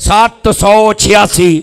786।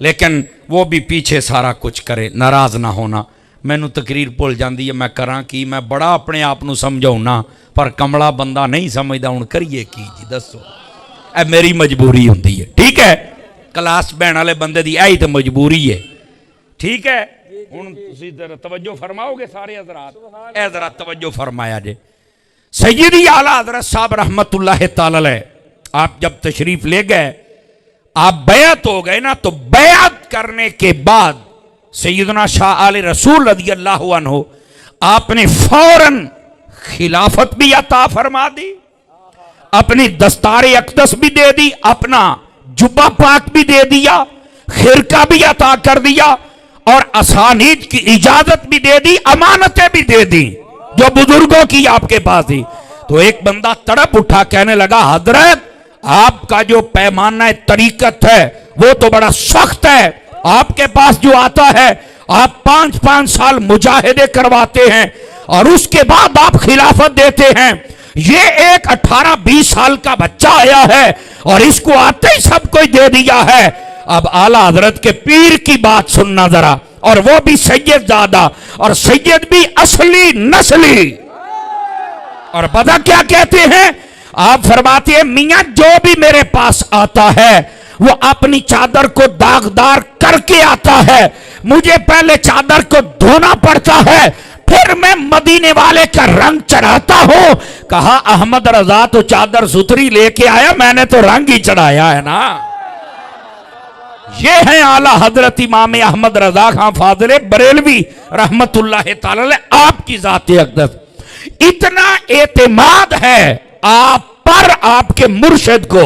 لیکن وہ بھی پیچھے سارا کچھ کرے، ناراض نہ ہونا۔ مینوں تقریر بھول جاندی ہے، میں کراں کی، میں بڑا اپنے آپ نو سمجھاؤنا، پر کملا بندہ نہیں سمجھدا، ہن کریے کی جی دسو، اے میری مجبوری ہوندی ہے، ٹھیک ہے، کلاس بہن والے بندے دی ایہی تے مجبوری ہے، ٹھیک ہے۔ ہن تسی ذرا توجہ فرماؤ گے سارے حضرات، اے ذرا توجہ فرمایا جے۔ سیدی اعلیٰ حضرت صاحب رحمت اللہ تعالی علیہ، آپ جب تشریف لے گئے، آپ بیعت ہو گئے نا، تو بیعت کرنے کے بعد سیدنا شاہ آل رسول رضی اللہ عنہ آپ نے فوراً خلافت بھی عطا فرما دی، اپنی دستار اقدس بھی دے دی، اپنا جبہ پاک بھی دے دیا، خرقہ بھی عطا کر دیا، اور اسانید کی اجازت بھی دے دی، امانتیں بھی دے دی جو بزرگوں کی آپ کے پاس تھی۔ تو ایک بندہ تڑپ اٹھا، کہنے لگا حضرت آپ کا جو پیمانہ طریقت ہے وہ تو بڑا سخت ہے، آپ کے پاس جو آتا ہے آپ 5 سال مجاہدے کرواتے ہیں اور اس کے بعد آپ خلافت دیتے ہیں، یہ ایک 18-20 سال کا بچہ آیا ہے اور اس کو آتے ہی سب کوئی دے دیا ہے۔ اب اعلیٰ حضرت کے پیر کی بات سننا ذرا، اور وہ بھی سید زادہ، اور سید بھی اصلی نسلی، اور پتہ کیا کہتے ہیں آپ؟ فرماتے ہیں میاں جو بھی میرے پاس آتا ہے وہ اپنی چادر کو داغدار کر کے آتا ہے، مجھے پہلے چادر کو دھونا پڑتا ہے، پھر میں مدینے والے کا رنگ چڑھاتا ہوں۔ کہا احمد رضا تو چادر ستھری لے کے آیا، میں نے تو رنگ ہی چڑھایا ہے نا۔ یہ ہیں اعلیٰ حضرت امام احمد رضا خان فاضل بریلوی رحمت اللہ تعالی علیہ، آپ کی ذات اقدس۔ اتنا اعتماد ہے آپ پر آپ کے مرشد کو،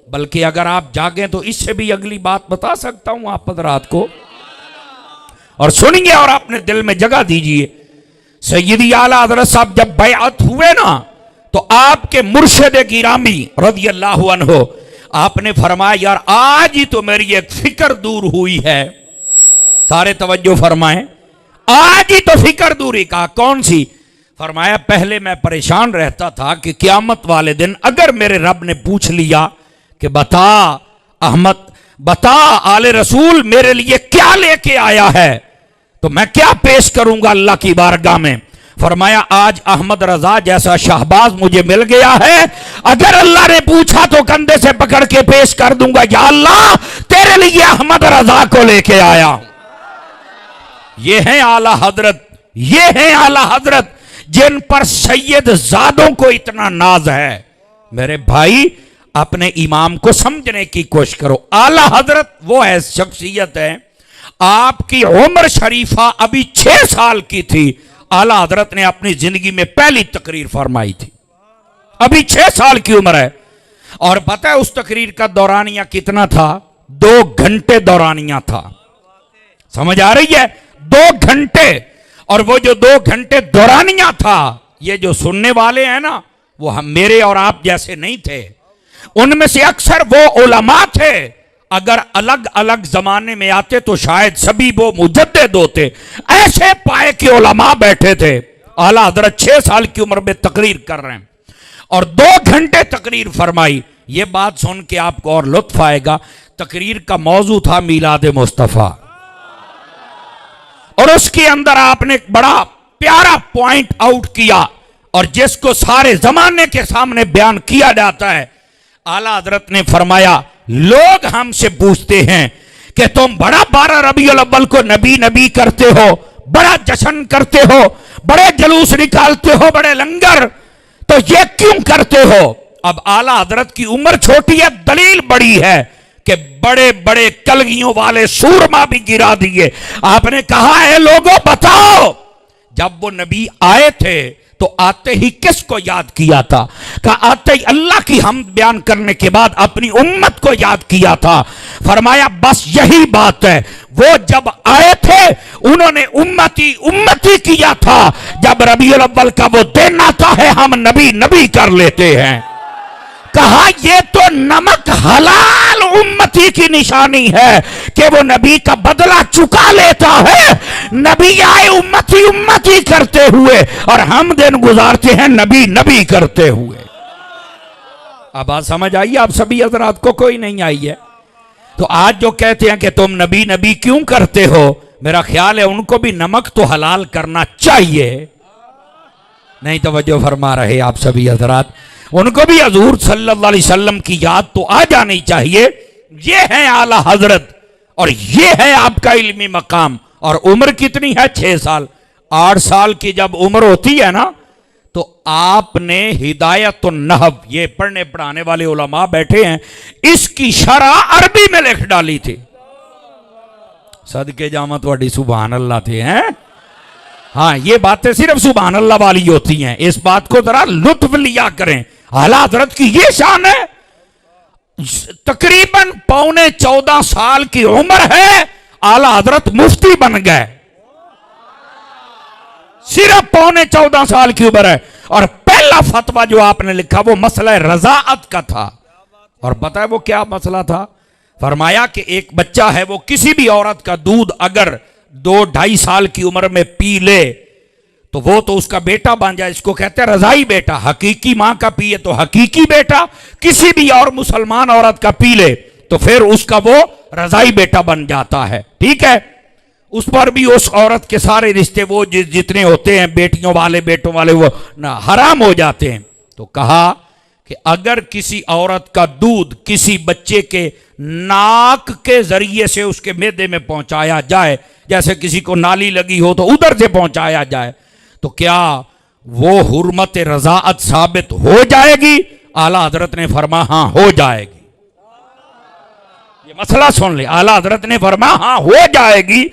بلکہ اگر آپ جاگیں تو اس سے بھی اگلی بات بتا سکتا ہوں آپ حضرات کو، اور سنیے اور اپنے دل میں جگہ دیجئے۔ سیدی اعلیٰ حضرت صاحب جب بیعت ہوئے نا، تو آپ کے مرشد گرامی رضی اللہ عنہ آپ نے فرمایا یار آج ہی تو میری ایک فکر دور ہوئی ہے، سارے توجہ فرمائیں، آج ہی تو فکر دوری، کہا کون سی؟ فرمایا پہلے میں پریشان رہتا تھا کہ قیامت والے دن اگر میرے رب نے پوچھ لیا کہ بتا احمد، بتا آل رسول میرے لیے کیا لے کے آیا ہے، تو میں کیا پیش کروں گا اللہ کی بارگاہ میں؟ فرمایا آج احمد رضا جیسا شہباز مجھے مل گیا ہے، اگر اللہ نے پوچھا تو کندھے سے پکڑ کے پیش کر دوں گا، یا اللہ تیرے لیے احمد رضا کو لے کے آیا ہوں۔ یہ ہیں اعلیٰ حضرت، یہ ہیں اعلیٰ حضرت جن پر سید زادوں کو اتنا ناز ہے۔ میرے بھائی اپنے امام کو سمجھنے کی کوشش کرو۔ اعلیٰ حضرت وہ ہے شخصیت ہے، آپ کی عمر شریفہ ابھی 6 سال کی تھی، اعلیٰ حضرت نے اپنی زندگی میں پہلی تقریر فرمائی تھی، ابھی 6 سال کی عمر ہے، اور پتہ ہے اس تقریر کا دورانیہ کتنا تھا؟ 2 گھنٹے دورانیہ تھا، سمجھ آ رہی ہے؟ 2 گھنٹے، اور وہ جو 2 گھنٹے دورانیہ تھا، یہ جو سننے والے ہیں نا وہ ہم میرے اور آپ جیسے نہیں تھے، ان میں سے اکثر وہ علماء تھے، اگر الگ الگ زمانے میں آتے تو شاید سبھی وہ مجدد ہوتے، ایسے پائے کے علماء بیٹھے تھے۔ اعلیٰ حضرت 6 سال کی عمر میں تقریر کر رہے ہیں اور 2 گھنٹے تقریر فرمائی۔ یہ بات سن کے آپ کو اور لطف آئے گا، تقریر کا موضوع تھا میلاد مصطفیٰ، اور اس کے اندر آپ نے ایک بڑا پیارا پوائنٹ آؤٹ کیا، اور جس کو سارے زمانے کے سامنے بیان کیا جاتا ہے۔ اعلیٰ حضرت نے فرمایا لوگ ہم سے پوچھتے ہیں کہ تم بڑا 12 ربیع الاول کو نبی نبی کرتے ہو، بڑا جشن کرتے ہو، بڑے جلوس نکالتے ہو، بڑے لنگر، تو یہ کیوں کرتے ہو؟ اب اعلیٰ حضرت کی عمر چھوٹی ہے، دلیل بڑی ہے کہ بڑے بڑے کلگیوں والے سورما بھی گرا دیے۔ آپ نے کہا ہے لوگوں بتاؤ، جب وہ نبی آئے تھے تو آتے ہی کس کو یاد کیا تھا؟ کہا آتے ہی اللہ کی حمد بیان کرنے کے بعد اپنی امت کو یاد کیا تھا۔ فرمایا بس یہی بات ہے، وہ جب آئے تھے انہوں نے امتی امتی کیا تھا، جب ربیع الاول کا وہ دن آتا ہے ہم نبی نبی کر لیتے ہیں۔ کہا یہ تو نمک حلال امتی کی نشانی ہے کہ وہ نبی کا بدلہ چکا لیتا ہے، نبی آئے امتی امتی کرتے ہوئے اور ہم دن گزارتے ہیں نبی نبی کرتے ہوئے۔ اب بات سمجھ آئی آپ سبھی حضرات کو؟ کوئی نہیں آئی ہے؟ تو آج جو کہتے ہیں کہ تم نبی نبی کیوں کرتے ہو، میرا خیال ہے ان کو بھی نمک تو حلال کرنا چاہیے. نہیں توجہ فرما رہے آپ سبھی حضرات، ان کو بھی حضور صلی اللہ علیہ وسلم کی یاد تو آ جانی چاہیے. یہ ہے اعلی حضرت اور یہ ہے آپ کا علمی مقام. اور عمر کتنی ہے؟ 6 سال. 8 سال کی جب عمر ہوتی ہے نا تو آپ نے ہدایت النحو، یہ پڑھنے پڑھانے والے علماء بیٹھے ہیں، اس کی شرح عربی میں لکھ ڈالی تھی. صدقے جامت واڈی سبحان اللہ تھے ہیں. ہاں یہ باتیں صرف سبحان اللہ والی ہوتی ہیں، اس بات کو ذرا لطف لیا کریں. اعلیٰ حضرت کی یہ شان ہے، تقریباً 14.25 سال کی عمر ہے، اعلیٰ حضرت مفتی بن گئے. صرف 14.25 سال کی عمر ہے. اور پہلا فتویٰ جو آپ نے لکھا وہ مسئلہ رضاعت کا تھا. اور پتہ ہے وہ کیا مسئلہ تھا؟ فرمایا کہ ایک بچہ ہے، وہ کسی بھی عورت کا دودھ اگر 2-2.5 سال کی عمر میں پی لے تو وہ تو اس کا بیٹا بن جائے. اس کو کہتے ہیں رضائی بیٹا. حقیقی ماں کا پیے تو حقیقی بیٹا، کسی بھی اور مسلمان عورت کا پی لے تو پھر اس کا وہ رضائی بیٹا بن جاتا ہے. ٹھیک ہے، اس پر بھی اس عورت کے سارے رشتے وہ جتنے ہوتے ہیں بیٹیوں والے بیٹوں والے وہ حرام ہو جاتے ہیں. تو کہا کہ اگر کسی عورت کا دودھ کسی بچے کے ناک کے ذریعے سے اس کے معدے میں پہنچایا جائے، جیسے کسی کو نالی لگی ہو تو ادھر سے پہنچایا جائے، تو کیا وہ حرمت رضاعت ثابت ہو جائے گی؟ اعلیٰ حضرت نے فرمایا ہاں ہو جائے گی. یہ مسئلہ سن لے. اعلیٰ حضرت نے فرمایا ہاں ہو جائے گی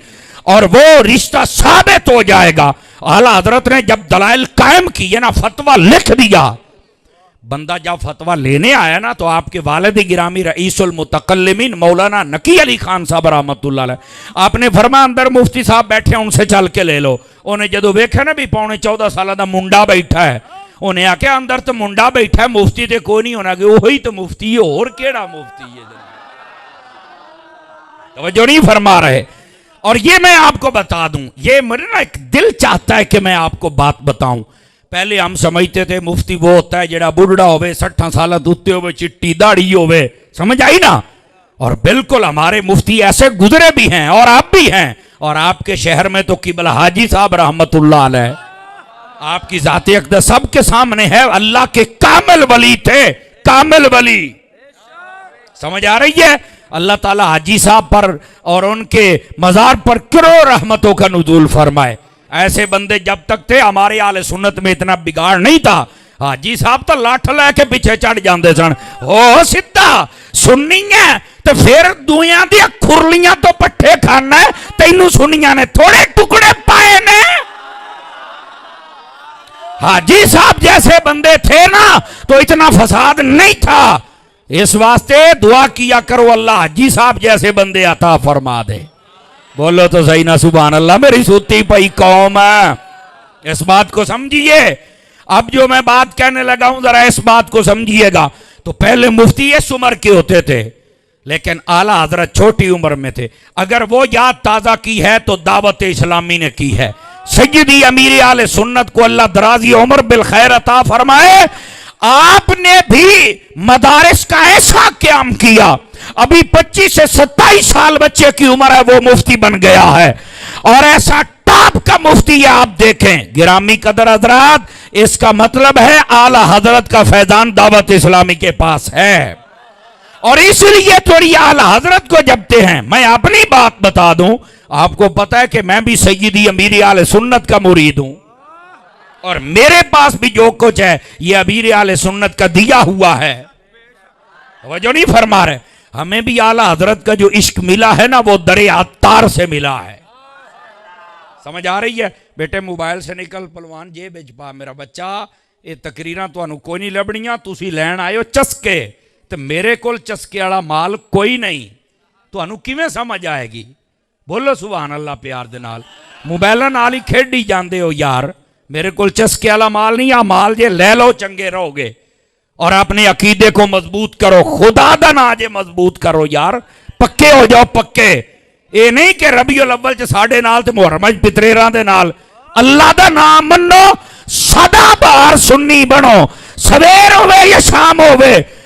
اور وہ رشتہ ثابت ہو جائے گا. اعلیٰ حضرت نے جب دلائل قائم کیے نا، فتویٰ لکھ دیا. بندہ جب فتویٰ لینے آیا نا تو آپ کے والد گرامی رئیس المتکلمین مولانا نقی علی خان صاحب رحمت اللہ علیہ، آپ نے فرمایا اندر مفتی صاحب بیٹھے ہیں، ان سے چل کے لے لو. انہیں جدو ویکھے نا بھی 14.25 سالہ دا منڈا بیٹھا ہے، انہیں آکے اندر تو منڈا بیٹھا ہے، مفتی تے کوئی نہیں ہونا کہ وہی تو مفتی ہے، اور کیڑا مفتی ہے؟ توجہ نہیں فرما رہے. اور یہ میں آپ کو بتا دوں، یہ میرے نا ایک دل چاہتا ہے کہ میں آپ کو بات بتاؤں. پہلے ہم سمجھتے تھے مفتی وہ ہوتا ہے جڑا بڑھڑا ہوئے 60 سالہ دوتے ہوئے چٹی داڑھی ہوئے، سمجھ آئی نا؟ اور بالکل ہمارے مفتی ایسے گزرے بھی ہیں اور آپ بھی ہیں. اور آپ کے شہر میں تو قبلہ حاجی صاحب رحمت اللہ علیہ، آپ کی ذات اقدس سب کے سامنے ہے، اللہ کے کامل ولی تھے، کامل ولی. سمجھ آ رہی ہے؟ اللہ تعالیٰ حاجی صاحب پر اور ان کے مزار پر کروڑ رحمتوں کا نزول فرمائے. ایسے بندے جب تک تھے ہمارے اہل سنت میں اتنا بگاڑ نہیں تھا. حاجی صاحب تو لاٹھ لے کے پیچھے چڑھ جاندے سن. او سدھا سننی ہے تو پھر دویاں دیا کھرلیاں تو پٹھے کھانا ہے، تینوں سنیاں نے تھوڑے ٹکڑے پائے نے. حاجی صاحب جیسے بندے تھے نا تو اتنا فساد نہیں تھا. اس واسطے دعا کیا کرو اللہ حاجی صاحب جیسے بندے عطا فرما دے. بولو تو صحیح نا سبحان اللہ. میری سوتی پئی قوم ہے، اس بات کو سمجھیے. اب جو میں بات کہنے لگا ہوں ذرا اس بات کو سمجھیے گا. تو پہلے مفتی اس عمر کے ہوتے تھے لیکن اعلیٰ حضرت چھوٹی عمر میں تھے. اگر وہ یاد تازہ کی ہے تو دعوت اسلامی نے کی ہے. سیدی امیر اہل سنت کو اللہ درازی عمر بالخیر عطا فرمائے. آپ نے بھی مدارس کا ایسا قیام کیا، ابھی 25 سے 27 سال بچے کی عمر ہے وہ مفتی بن گیا ہے، اور ایسا ٹاپ کا مفتی ہے. آپ دیکھیں گرامی قدر حضرات، اس کا مطلب ہے اعلیٰ حضرت کا فیضان دعوت اسلامی کے پاس ہے. اور اس لیے تھوڑی اعلیٰ حضرت کو جپتے ہیں. میں اپنی بات بتا دوں، آپ کو پتا ہے کہ میں بھی سیدی امیر اہل سنت کا مرید ہوں، اور میرے پاس بھی جو کچھ ہے یہ امیر اہل سنت کا دیا ہوا ہے. توجہ نہیں فرما رہے. ہمیں بھی اعلیٰ حضرت کا جو عشق ملا ہے نا وہ درِ عطار سے ملا ہے. سمجھ آ رہی ہے؟ بیٹے موبائل سے نکل پلوان جے بچ پا میرا بچہ. یہ تقریراں تو کوئی نہیں لبنیاں، تسی لین آئے ہو چسکے، تو میرے کول چسکے والا مال کوئی نہیں. تو کیویں سمجھ آئے گی؟ بولو سبحان اللہ پیار دے نال. موبائل نال ہی کھیڈی جاندے ہو یار. میرے کول چسکے والا مال نہیں، آ مال جے لے لو چنگے رہو گے. اور اپنے عقیدے کو مضبوط کرو، خدا دا نا جے مضبوط کرو یار، پکے ہو جاؤ پکے. اے نہیں کہ ربیع الاول چ ساڈے نال تے محرم وچ پتریراں دے نال. اللہ دا نام منو، سدا بہار سنی بنو، سویر ہوے یا شام ہوے